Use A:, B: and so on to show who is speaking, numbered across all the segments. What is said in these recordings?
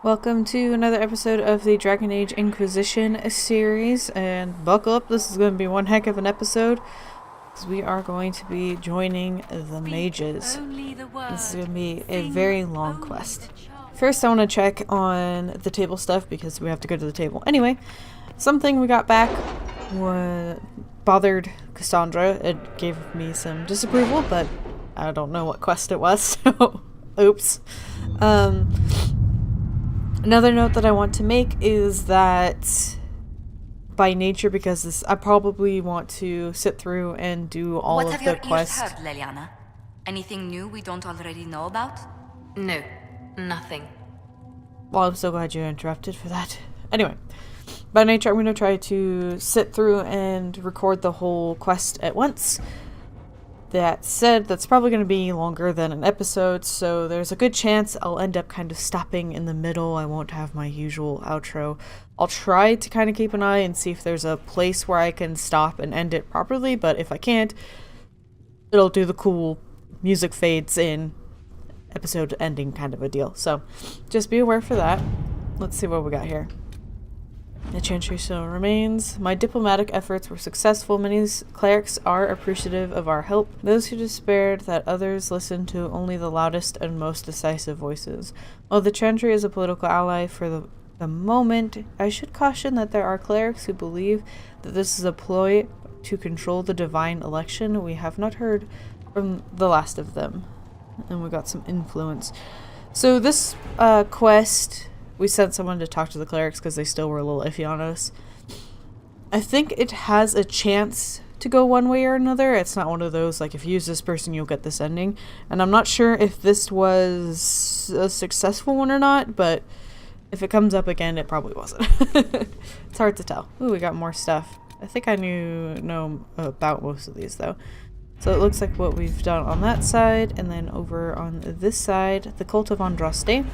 A: Welcome to another episode of the Dragon Age Inquisition series, and buckle up, this is going to be one heck of an episode, because we are going to be joining the mages. This is going to be a very long quest. First I want to check on the table stuff, because we have to go to the table. Anyway, something we got back bothered Cassandra. It gave me some disapproval, but I don't know what quest it was, so oops. Another note that I want to make is that by nature, because this, I probably want to sit through and do all of the quests.
B: What have your ears heard, Leliana? Anything new we don't already know about?
C: No, nothing.
A: Well, I'm so glad you interrupted for that. Anyway, by nature, I'm going to try to sit through and record the whole quest at once. That said, that's probably going to be longer than an episode, so there's a good chance I'll end up kind of stopping in the middle. I won't have my usual outro. I'll try to kind of keep an eye and see if there's a place where I can stop and end it properly, but if I can't, it'll do the cool music fades in episode ending kind of a deal. So just be aware for that. Let's see what we got here. The chantry still remains. My diplomatic efforts were successful. Many clerics are appreciative of our help. Those who despaired that others listened to only the loudest and most decisive voices. While the chantry is a political ally for the moment, I should caution that there are clerics who believe that this is a ploy to control the divine election. We have not heard from the last of them. And we got some influence. So this quest... we sent someone to talk to the clerics because they still were a little iffy on us. I think it has a chance to go one way or another. It's not one of those, like, if you use this person, you'll get this ending. And I'm not sure if this was a successful one or not, but if it comes up again, it probably wasn't. It's hard to tell. Ooh, we got more stuff. I think I know about most of these, though. So it looks like what we've done on that side, and then over on this side, the Cult of Andraste.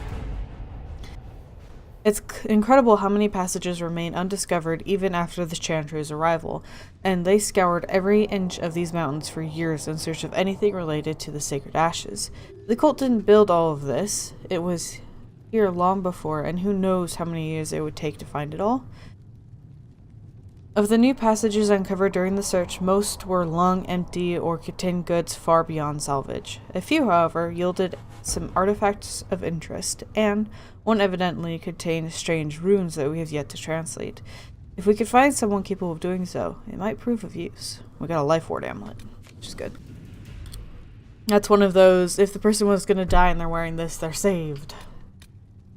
A: It's incredible how many passages remain undiscovered even after the chantry's arrival, and they scoured every inch of these mountains for years in search of anything related to the sacred ashes. The cult didn't build all of this. It was here long before, and who knows how many years it would take to find it all. Of the new passages uncovered during the search, most were long empty or contained goods far beyond salvage. A few, however, yielded some artifacts of interest, and one evidently contained strange runes that we have yet to translate. If we could find someone capable of doing so, it might prove of use. We got a life ward amulet, which is good. That's one of those, if the person was going to die and they're wearing this, they're saved.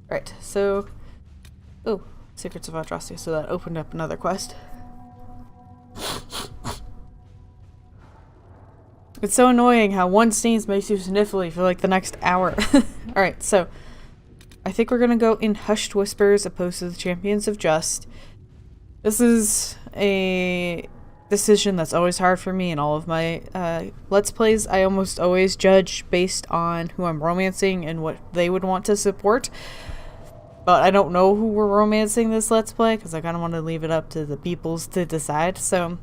A: Right, so... oh, Secrets of Andraste, so that opened up another quest. It's so annoying how one sneeze makes you sniffly for like the next hour. Alright, so I think we're gonna go in hushed whispers opposed to the Champions of Just. This is a decision that's always hard for me in all of my Let's Plays. I almost always judge based on who I'm romancing and what they would want to support. But I don't know who we're romancing this Let's Play because I kind of want to leave it up to the peoples to decide. So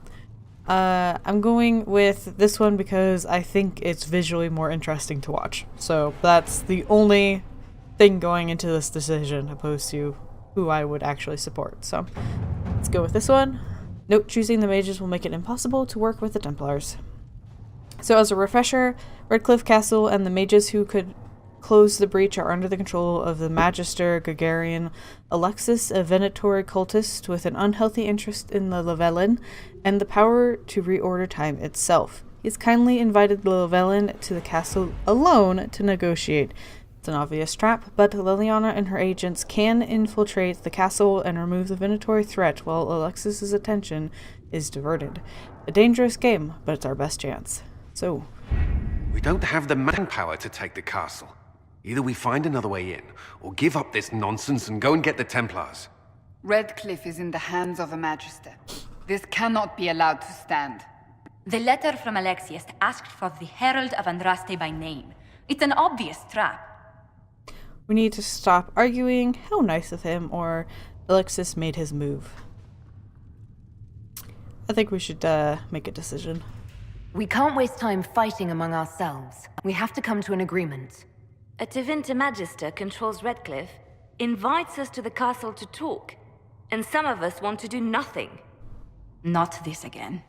A: I'm going with this one because I think it's visually more interesting to watch. So that's the only thing going into this decision opposed to who I would actually support. So let's go with this one. Note, choosing the mages will make it impossible to work with the Templars. So as a refresher, Redcliffe Castle and the mages who could close the breach are under the control of the Magister Gregarian Alexis, a Venatori cultist with an unhealthy interest in the Lavellan and the power to reorder time itself. He's kindly invited the Lavellan to the castle alone to negotiate. It's an obvious trap, but Leliana and her agents can infiltrate the castle and remove the Venatori threat while Alexis's attention is diverted. A dangerous game, but it's our best chance. So...
D: we don't have the manpower to take the castle. Either we find another way in, or give up this nonsense and go and get the Templars.
E: Redcliffe is in the hands of a Magister. This cannot be allowed to stand.
B: The letter from Alexius asked for the Herald of Andraste by name. It's an obvious trap.
A: we need to stop arguing. How nice of him, or Alexis made his move. I think we should make a decision.
C: We can't waste time fighting among ourselves. We have to come to an agreement.
F: A Tevinter Magister controls Redcliffe.
C: invites us to the castle to talk, and some of us want to do nothing.
B: Not this again.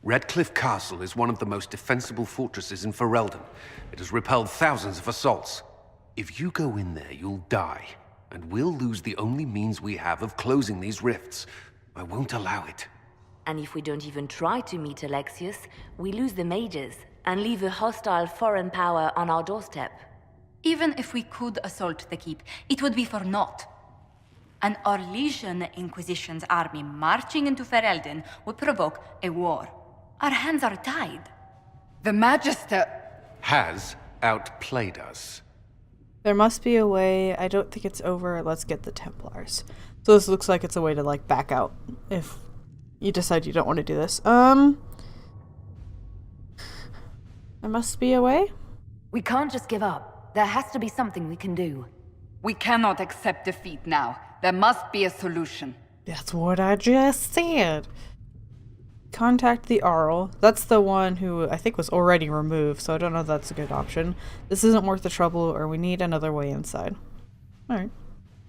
D: Redcliffe Castle is one of the most defensible fortresses in Ferelden. It has repelled thousands of assaults. If you go in there, you'll die, and we'll lose the only means we have of closing these rifts. I won't allow it.
C: And if we don't even try to meet Alexius, we lose the mages and leave a hostile foreign power on our doorstep.
B: Even if we could assault the keep, it would be for naught. An Orlesian Inquisition's army marching into Ferelden would provoke a war. Our hands are tied.
E: The Magister...
D: Has outplayed us.
A: There must be a way. I don't think it's over. Let's get the Templars. So this looks like it's a way to, like, back out if you decide you don't want to do this. There must be a way?
C: We can't just give up. There has to be something we can do.
E: We cannot accept defeat now. There must be a solution.
A: That's what I just said. Contact the Arl. That's the one who I think was already removed, so I don't know if that's a good option. This isn't worth the trouble, or we need another way inside. Alright.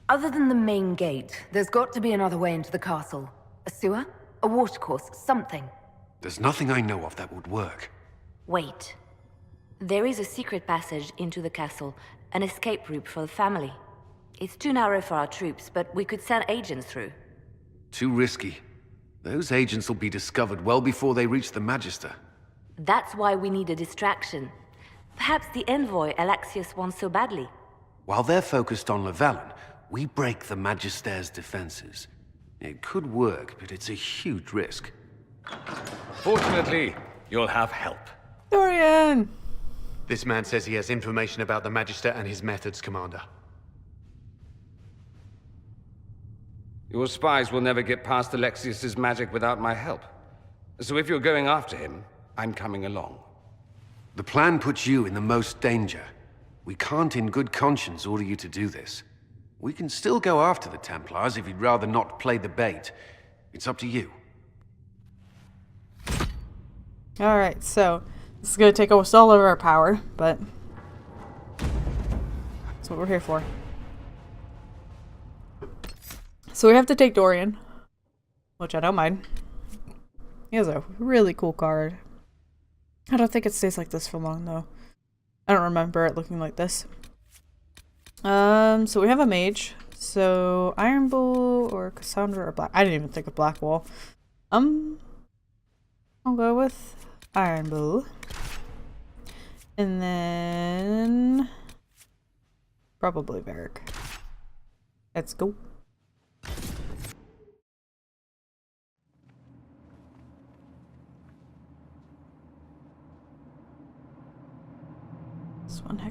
C: Other than the main gate, there's got to be another way into the castle. A sewer? A watercourse? Something.
D: There's nothing I know of that would work.
C: Wait. There is a secret passage into the castle, an escape route for the family. It's too narrow for our troops, but we could send agents through.
D: Too risky. Those agents will be discovered well before they reach the Magister.
C: That's why we need a distraction. Perhaps the envoy Alexius wants so badly.
D: While they're focused on Llewellyn, we break the Magister's defenses. It could work, but it's a huge risk.
F: Fortunately, you'll have help.
A: Dorian!
G: This man says he has information about the Magister and his methods, Commander.
F: Your spies will never get past Alexius's magic without my help. So if you're going after him, I'm coming along.
D: The plan puts you in the most danger. We can't in good conscience order you to do this. We can still go after the Templars if you'd rather not play the bait. It's up to you.
A: Alright, so this is going to take almost all of our power, but that's what we're here for. So we have to take Dorian, which I don't mind. He has a really cool card. I don't think it stays like this for long, though. I don't remember it looking like this. So we have a mage. So Iron Bull or Cassandra or Black. I didn't even think of Black Wall. I'll go with Iron Bull. And then probably Varric. Let's go.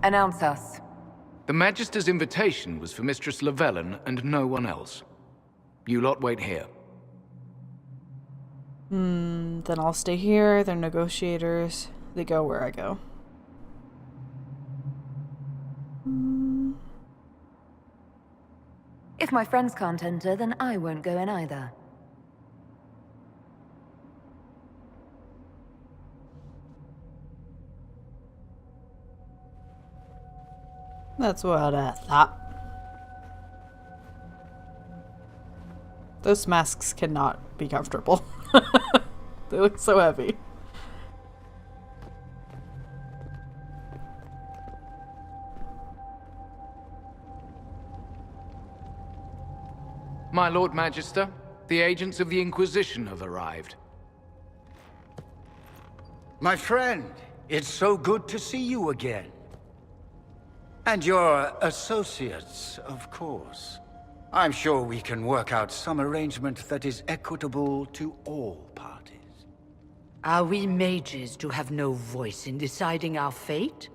C: Announce us.
H: The Magister's invitation was for Mistress Llewellyn and no one else. You lot wait here.
A: Then I'll stay here. They're negotiators. They go where I go.
C: If my friends can't enter, then I won't go in either.
A: That's what I thought. Those masks cannot be comfortable. They look so heavy.
H: My Lord Magister, the agents of the Inquisition have arrived.
I: My friend, it's so good to see you again. And your associates, of course. I'm sure we can work out some arrangement that is equitable to all parties.
J: Are we mages to have no voice in deciding our fate?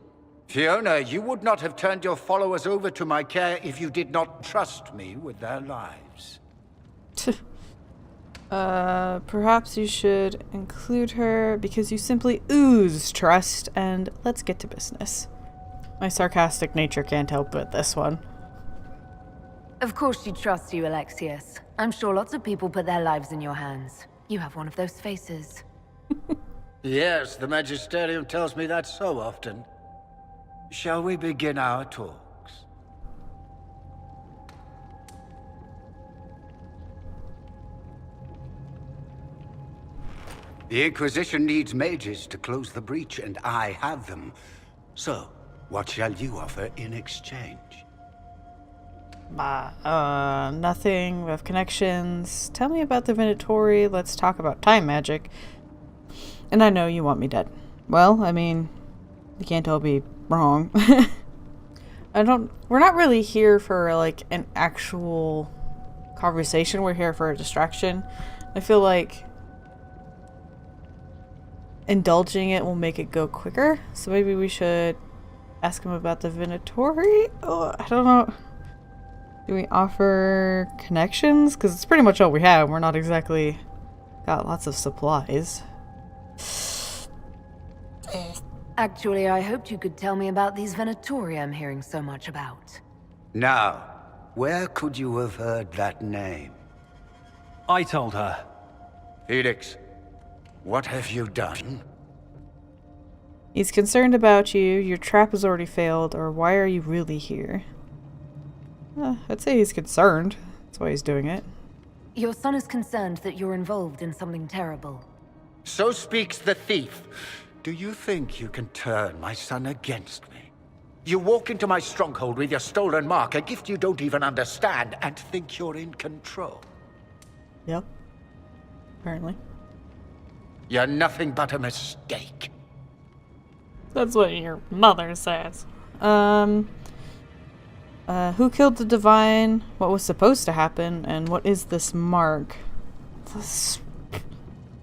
I: Fiona, you would not have turned your followers over to my care if you did not trust me with their lives.
A: Perhaps you should include her because you simply ooze trust, and let's get to business. My sarcastic nature can't help with this one.
C: Of course she trusts you, Alexius. I'm sure lots of people put their lives in your hands. You have one of those faces.
I: Yes, the Magisterium tells me that so often. Shall we begin our talks? The Inquisition needs mages to close the breach, and I have them. So, what shall you offer in exchange?
A: Nothing. We have connections. Tell me about the Venatori. Let's talk about time magic. And I know you want me dead. Well, I mean, you can't all be wrong. We're not really here for, like, an actual conversation. We're here for a distraction. I feel like indulging it will make it go quicker. So maybe we should ask him about the Venatori? Oh, I don't know. Do we offer connections? Because it's pretty much all we have. We're not exactly got lots of supplies.
C: Actually, I hoped you could tell me about these Venatori I'm hearing so much about.
I: Now, where could you have heard that name?
K: I told her.
I: Felix, what have you done?
A: He's concerned about you. Your trap has already failed. Or why are you really here? I'd say he's concerned. That's why he's doing it.
C: Your son is concerned that you're involved in something terrible.
I: So speaks the thief. Do you think you can turn my son against me? You walk into my stronghold with your stolen mark, a gift you don't even understand, and think you're in control.
A: Yep. Apparently.
I: You're nothing but a mistake.
A: That's what your mother says. Who killed the Divine? What was supposed to happen? And what is this mark?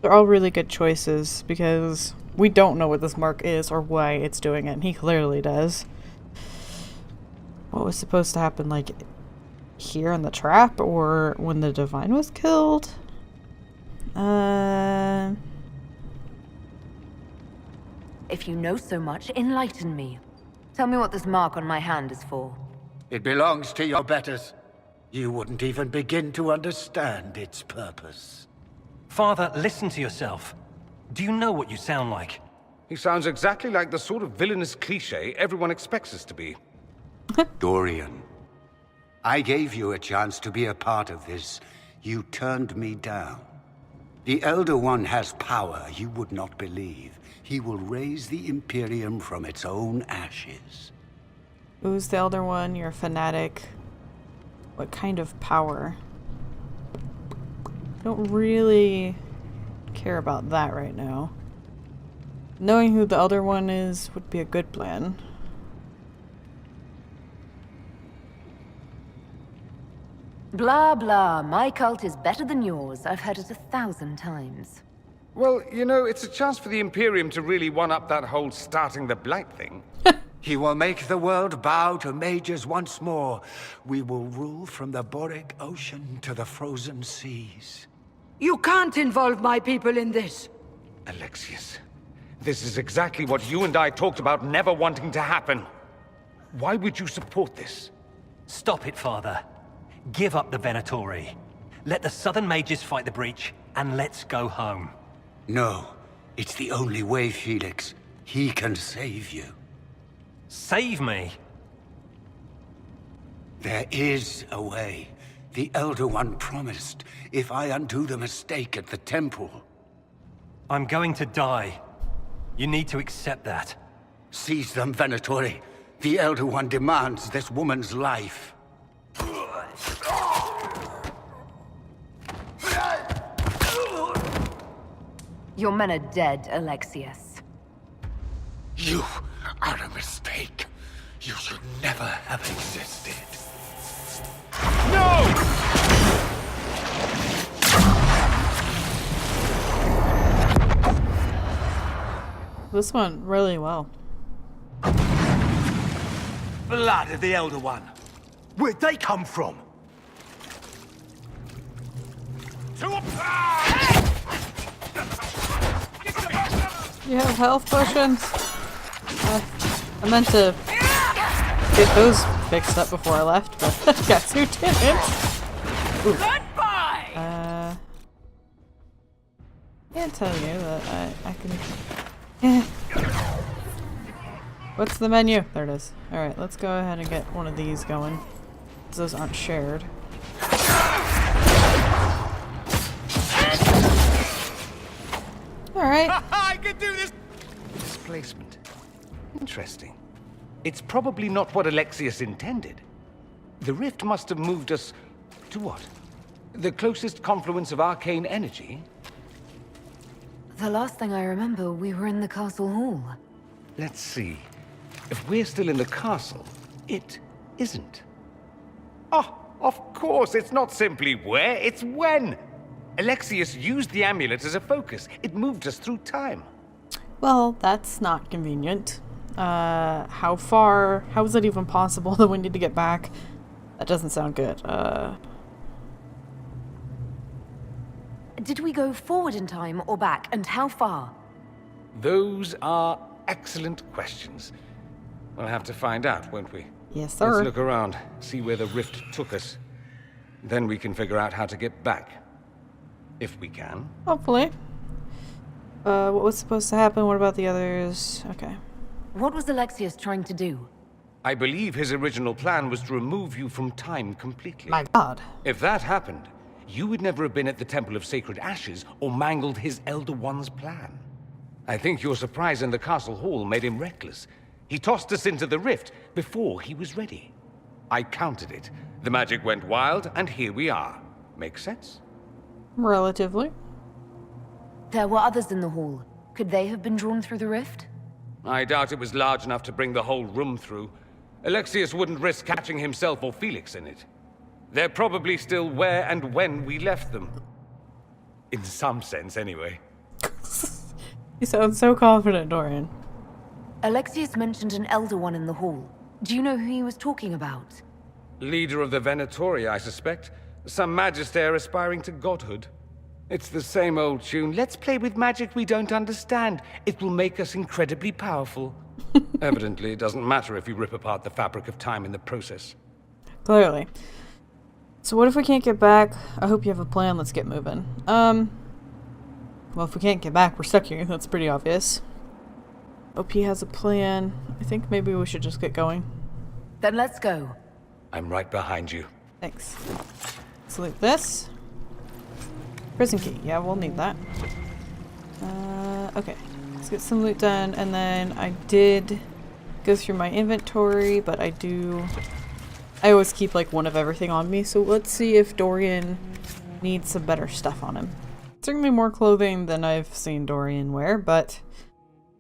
A: They're all really good choices because we don't know what this mark is or why it's doing it, and he clearly does. What was supposed to happen, like, here in the trap or when the Divine was killed?
C: If you know so much, enlighten me. Tell me what this mark on my hand is for.
I: It belongs to your betters. You wouldn't even begin to understand its purpose.
K: Father, listen to yourself. Do you know what you sound like?
F: He sounds exactly like the sort of villainous cliché everyone expects us to be.
I: Dorian, I gave you a chance to be a part of this. You turned me down. The Elder One has power you would not believe. He will raise the Imperium from its own ashes.
A: Who's the Elder One? You're a fanatic. What kind of power? Don't really care about that right now. Knowing who the Elder One is would be a good plan.
C: Blah blah, my cult is better than yours. I've heard it 1,000 times.
F: Well, you know, it's a chance for the Imperium to really one-up that whole starting the Blight thing.
I: He will make the world bow to mages once more. We will rule from the Boric Ocean to the frozen seas.
J: You can't involve my people in this.
F: Alexius, this is exactly what you and I talked about never wanting to happen. Why would you support this?
K: Stop it, Father. Give up the Venatori. Let the Southern Mages fight the breach, and let's go home.
I: No, it's the only way, Felix. He can save you.
K: Save me?
I: There is a way. The Elder One promised, if I undo the mistake at the temple.
K: I'm going to die. You need to accept that.
I: Seize them, Venatori. The Elder One demands this woman's life.
C: Your men are dead, Alexius.
I: You are a mistake. You should never have existed.
F: No!
A: This went really well.
K: Blood of the Elder One. Where'd they come from?
A: You have health potions? I meant to get those fixed up before I left, but guess who didn't? Ooh.
J: Goodbye!
A: Can't tell you that I can... Yeah. What's the menu? There it is. Alright, let's go ahead and get one of these going. Those aren't shared. Alright.
F: I can do this! Displacement. Interesting. It's probably not what Alexius intended. The rift must have moved us to what? The closest confluence of arcane energy?
C: The last thing I remember, we were in the castle hall.
F: Let's see. If we're still in the castle, it isn't. Oh, of course, it's not simply where, it's when! Alexius used the amulet as a focus. It moved us through time.
A: Well, that's not convenient. How is it even possible that we need to get back? That doesn't sound good.
C: Did we go forward in time or back, and how far?
F: Those are excellent questions. We'll have to find out, won't we?
A: Yes, sir.
F: Let's look around, see where the rift took us. Then we can figure out how to get back. If we can.
A: Hopefully. What was supposed to happen? What about the others? Okay.
C: What was Alexius trying to do?
F: I believe his original plan was to remove you from time completely.
A: My god.
F: If that happened, you would never have been at the Temple of Sacred Ashes or mangled his Elder One's plan. I think your surprise in the castle hall made him reckless. He tossed us into the rift before he was ready. I counted it. The magic went wild, and here we are. Make sense?
A: Relatively.
C: There were others in the hall. Could they have been drawn through the rift?
F: I doubt it was large enough to bring the whole room through. Alexius wouldn't risk catching himself or Felix in it. They're probably still where and when we left them. In some sense, anyway.
A: You sound so confident, Dorian.
C: Alexius mentioned an Elder One in the hall. Do you know who he was talking about?
F: Leader of the Venatori, I suspect. Some magister aspiring to godhood. It's the same old tune. Let's play with magic we don't understand. It will make us incredibly powerful. Evidently, it doesn't matter if you rip apart the fabric of time in the process.
A: Clearly. So what if we can't get back? I hope you have a plan. Let's get moving. Well, if we can't get back, we're stuck here. That's pretty obvious. OP has a plan. I think maybe we should just get going.
C: Then let's go.
F: I'm right behind you.
A: Thanks. Let's loot this. Prison key. Yeah, we'll need that. Okay. Let's get some loot done. And then I did go through my inventory, but I always keep like one of everything on me. So let's see if Dorian needs some better stuff on him. Certainly more clothing than I've seen Dorian wear, but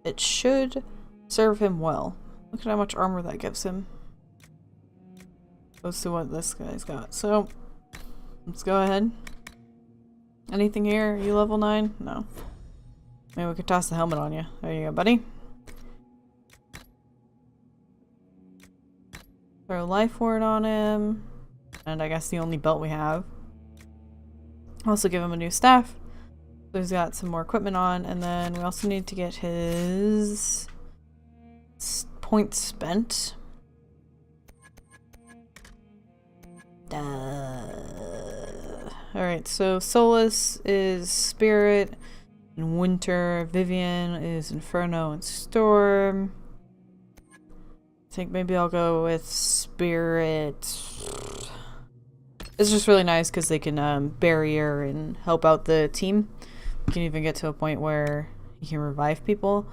A: it should serve him well. Look at how much armor that gives him. Opposed to what this guy's got. So, let's go ahead. Anything here? Are you level 9? No. Maybe we could toss the helmet on you. There you go, buddy. Throw life ward on him. And I guess the only belt we have. Also give him a new staff. So he's got some more equipment on. And then we also need to get his points spent. Alright, so Solus is Spirit and Winter. Vivian is Inferno and Storm. I think maybe I'll go with Spirit. It's just really nice because they can barrier and help out the team. You can even get to a point where you can revive people.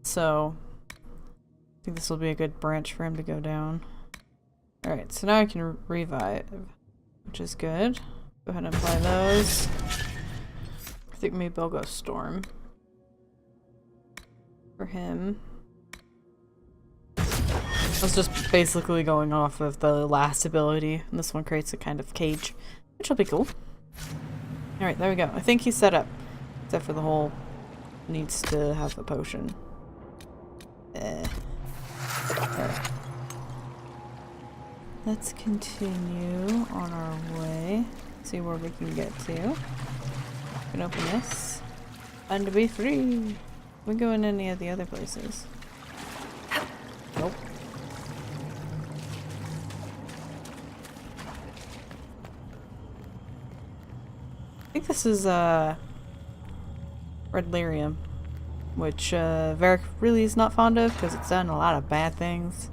A: So I think this will be a good branch for him to go down. Alright, so now I can revive, which is good. Go ahead and apply those. I think maybe I'll go Storm for him. I was just basically going off of the last ability, and this one creates a kind of cage, which will be cool. Alright, there we go. I think he's set up, except for the whole needs to have a potion. Alright. Let's continue on our way. See where we can get to. We can open this. And to be free. We go in any of the other places. Nope. I think this is Red Lyrium, which Varric really is not fond of because it's done a lot of bad things.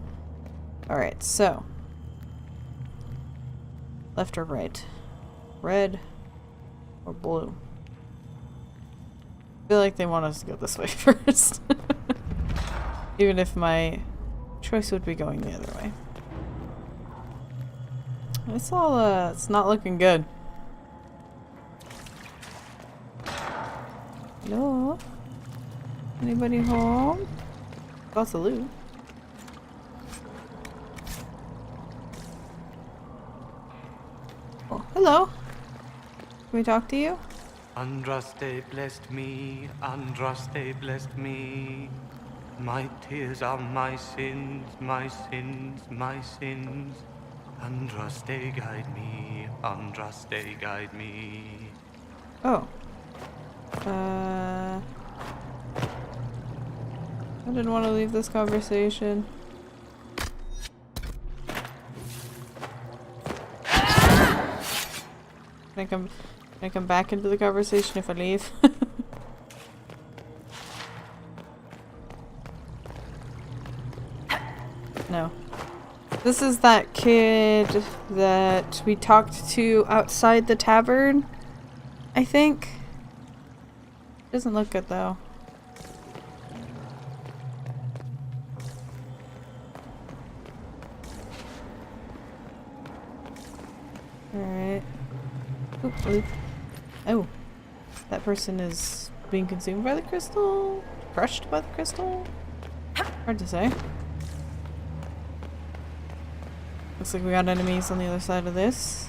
A: Alright, so left or right? Red or blue? I feel like they want us to go this way first. Even if my choice would be going the other way. It's all, it's not looking good. Hello? Anybody home? Lots of loot. Oh, hello. Can we talk to you?
L: Andraste blessed me, Andraste blessed me. My tears are my sins, my sins, my sins. Andraste guide me, Andraste guide me.
A: Oh. I didn't want to leave this conversation. Can I come back into the conversation if I leave? No. This is that kid that we talked to outside the tavern, I think. Doesn't look good though. Alright. Oh. That person is being consumed by the crystal? Crushed by the crystal? Hard to say. Looks like we got enemies on the other side of this.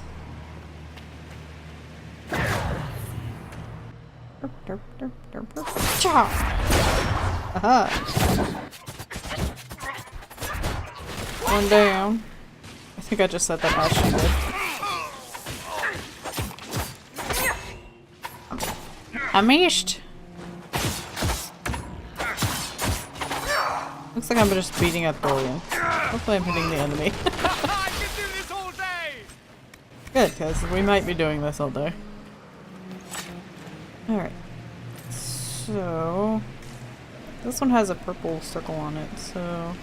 A: Aha! One down. I think I just said that as she did. I missed! Looks like I'm just beating up Dorian. Hopefully I'm hitting the enemy.
L: I can do this all day!
A: Good, because we might be doing this all day. Alright. So... this one has a purple circle on it, so...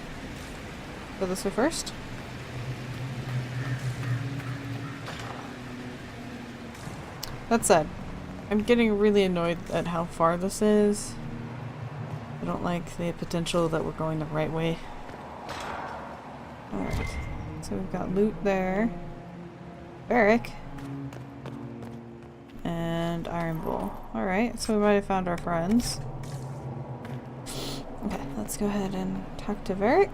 A: go this way first? That said, I'm getting really annoyed at how far this is. I don't like the potential that we're going the right way. Alright, so we've got loot there. Barrack. And Iron Bull. Alright, so we might have found our friends. Okay, let's go ahead and talk to Varric.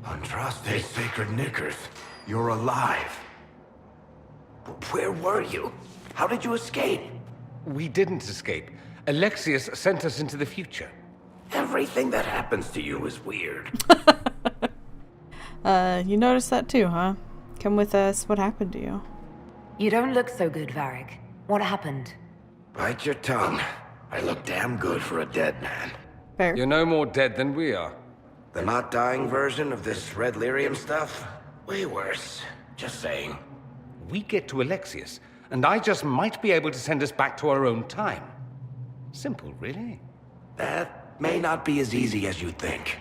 M: Andraste Sacred Knickers, you're alive. Where were you? How did you escape?
F: We didn't escape. Alexius sent us into the future.
M: Everything that happens to you is weird.
A: You noticed that too, huh? Come with us. What happened to you?
C: You don't look so good, Varric. What happened?
M: Bite your tongue. I look damn good for a dead man.
A: Fair.
F: You're no more dead than we are.
M: The not dying version of this red lyrium stuff? Way worse. Just saying.
F: We get to Alexius, and I just might be able to send us back to our own time. Simple, really.
M: That may not be as easy as you think.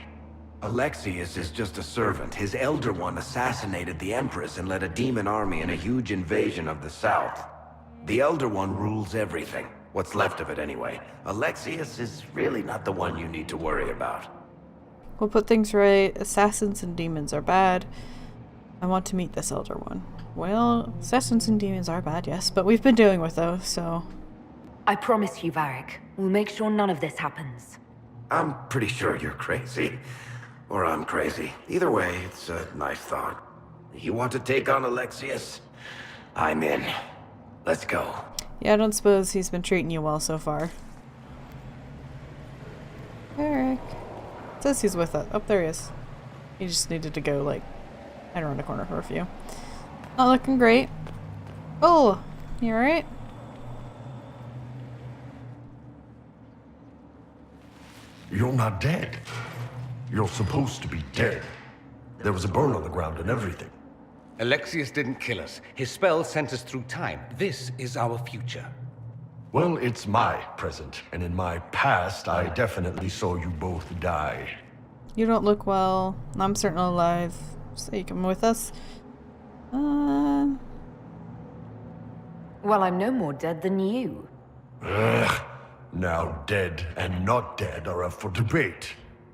M: Alexius is just a servant. His Elder One assassinated the Empress and led a demon army in a huge invasion of the South. The Elder One rules everything. What's left of it, anyway. Alexius is really not the one you need to worry about.
A: We'll put things right. Assassins and demons are bad. I want to meet this Elder One. Well, assassins and demons are bad, yes, but we've been dealing with those, so...
C: I promise you, Varric, we'll make sure none of this happens.
M: I'm pretty sure you're crazy. Or I'm crazy. Either way, it's a nice thought. You want to take on Alexius? I'm in. Let's go.
A: Yeah, I don't suppose he's been treating you well so far. Varric. It says he's with us. Oh, there he is. He just needed to go, like, hide around the corner for a few. Not looking great. Oh, you alright?
N: You're not dead. You're supposed to be dead. There was a burn on the ground and everything.
F: Alexius didn't kill us. His spell sent us through time. This is our future.
N: Well, it's my present, and in my past, I definitely saw you both die.
A: You don't look well. I'm certainly alive. So you come with us.
J: Well, I'm no more dead than you.
N: Ugh. Now dead and not dead are up for debate.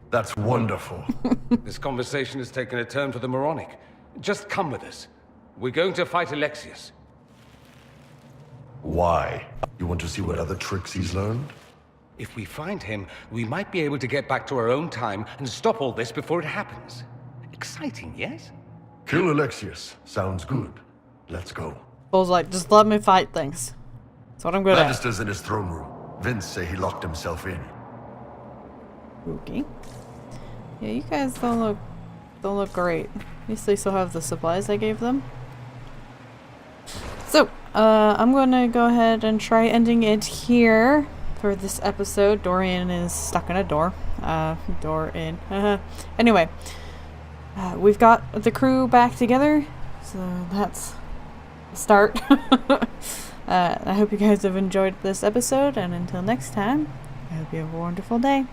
N: That's wonderful.
F: This conversation has taken a turn for the moronic. Just come with us. We're going to fight Alexius.
N: Why? You want to see what other tricks he's learned?
F: If we find him, we might be able to get back to our own time and stop all this before it happens. Exciting, yes?
N: Kill Alexius. Sounds good. Let's go.
A: Bull's like, just let me fight things. That's what I'm good at.
N: Magister's in his throne room. Vince say he locked himself in.
A: Okay. Yeah, you guys don't look great. At least they still have the supplies I gave them. So, I'm gonna go ahead and try ending it here for this episode. Dorian is stuck in a door. Door in. Anyway, we've got the crew back together, so that's a start. I hope you guys have enjoyed this episode, and until next time, I hope you have a wonderful day.